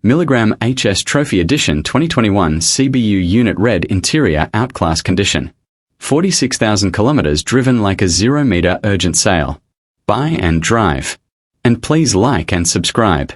Milligram HS Trophy Edition 2021 CBU Unit Red Interior Outclass Condition. 46,000 kilometers driven like a 0-meter urgent sale. Buy and drive. And please like and subscribe.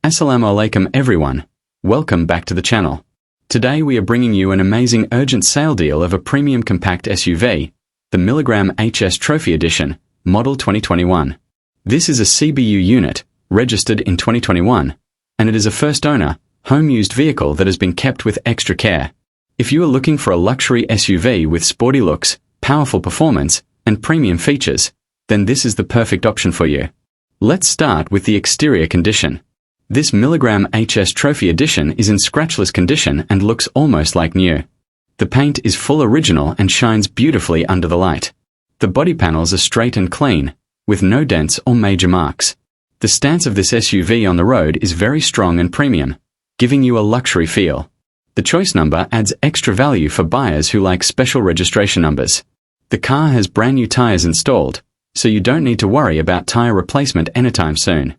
Assalamu alaikum everyone. Welcome back to the channel. Today we are bringing you an amazing urgent sale deal of a premium compact SUV, the Milligram HS Trophy Edition, Model 2021. This is a CBU unit, registered in 2021, and it is a first-owner, home-used vehicle that has been kept with extra care. If you are looking for a luxury SUV with sporty looks, powerful performance, and premium features, then this is the perfect option for you. Let's start with the exterior condition. This Milligram HS Trophy Edition is in scratchless condition and looks almost like new. The paint is full original and shines beautifully under the light. The body panels are straight and clean, with no dents or major marks. The stance of this SUV on the road is very strong and premium, giving you a luxury feel. The choice number adds extra value for buyers who like special registration numbers. The car has brand new tires installed, so you don't need to worry about tire replacement anytime soon.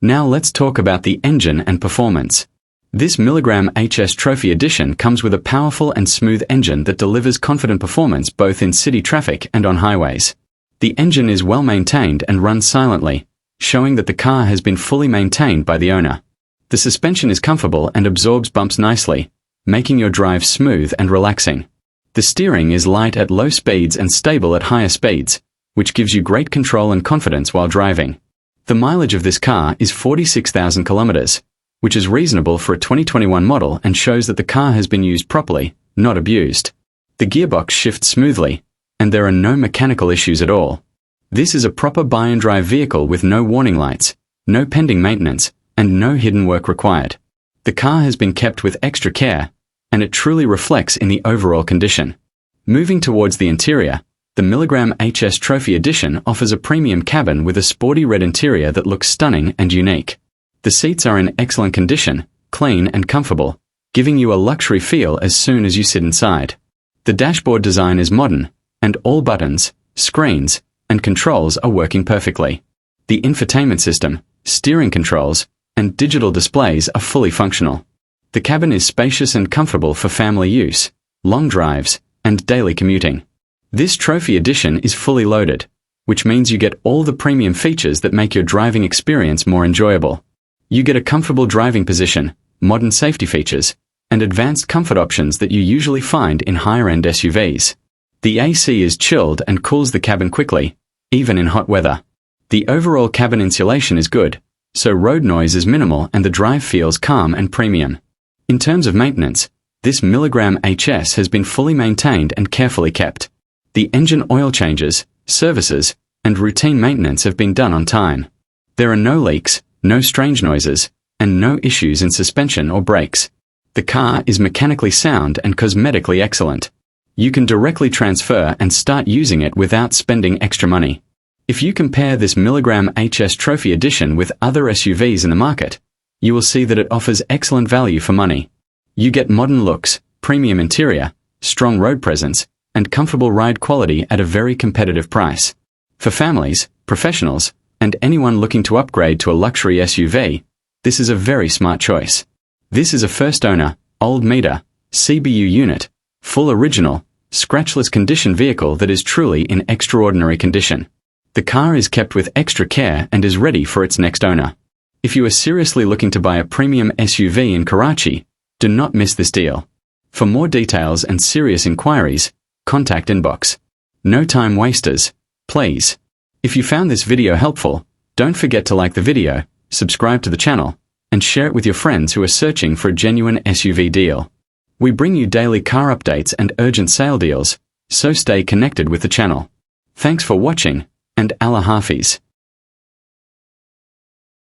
Now let's talk about the engine and performance. This Milligram HS Trophy Edition comes with a powerful and smooth engine that delivers confident performance both in city traffic and on highways. The engine is well maintained and runs silently, showing that the car has been fully maintained by the owner. The suspension is comfortable and absorbs bumps nicely, making your drive smooth and relaxing. The steering is light at low speeds and stable at higher speeds, which gives you great control and confidence while driving. The mileage of this car is 46,000 kilometers, which is reasonable for a 2021 model and shows that the car has been used properly, not abused. The gearbox shifts smoothly, and there are no mechanical issues at all. This is a proper buy and drive vehicle with no warning lights, no pending maintenance, and no hidden work required. The car has been kept with extra care, and it truly reflects in the overall condition. Moving towards the interior, the Milligram HS Trophy Edition offers a premium cabin with a sporty red interior that looks stunning and unique. The seats are in excellent condition, clean and comfortable, giving you a luxury feel as soon as you sit inside. The dashboard design is modern, and all buttons, screens, and controls are working perfectly. The infotainment system, steering controls, and digital displays are fully functional. The cabin is spacious and comfortable for family use, long drives, and daily commuting. This Trophy Edition is fully loaded, which means you get all the premium features that make your driving experience more enjoyable. You get a comfortable driving position, modern safety features, and advanced comfort options that you usually find in higher-end SUVs. The AC is chilled and cools the cabin quickly, even in hot weather. The overall cabin insulation is good, so road noise is minimal and the drive feels calm and premium. In terms of maintenance, this Milligram HS has been fully maintained and carefully kept. The engine oil changes, services, and routine maintenance have been done on time. There are no leaks, no strange noises, and no issues in suspension or brakes. The car is mechanically sound and cosmetically excellent. You can directly transfer and start using it without spending extra money. If you compare this Milligram HS Trophy Edition with other SUVs in the market, you will see that it offers excellent value for money. You get modern looks, premium interior, strong road presence, and comfortable ride quality at a very competitive price. For families, professionals, and anyone looking to upgrade to a luxury SUV, this is a very smart choice. This is a first-owner, old-meter, CBU unit, full original, scratchless condition vehicle that is truly in extraordinary condition. The car is kept with extra care and is ready for its next owner. If you are seriously looking to buy a premium SUV in Karachi, do not miss this deal. For more details and serious inquiries, contact inbox. No time wasters, please. If you found this video helpful, don't forget to like the video, subscribe to the channel, and share it with your friends who are searching for a genuine SUV deal. We bring you daily car updates and urgent sale deals, so stay connected with the channel. Thanks for watching, and Allah Hafiz.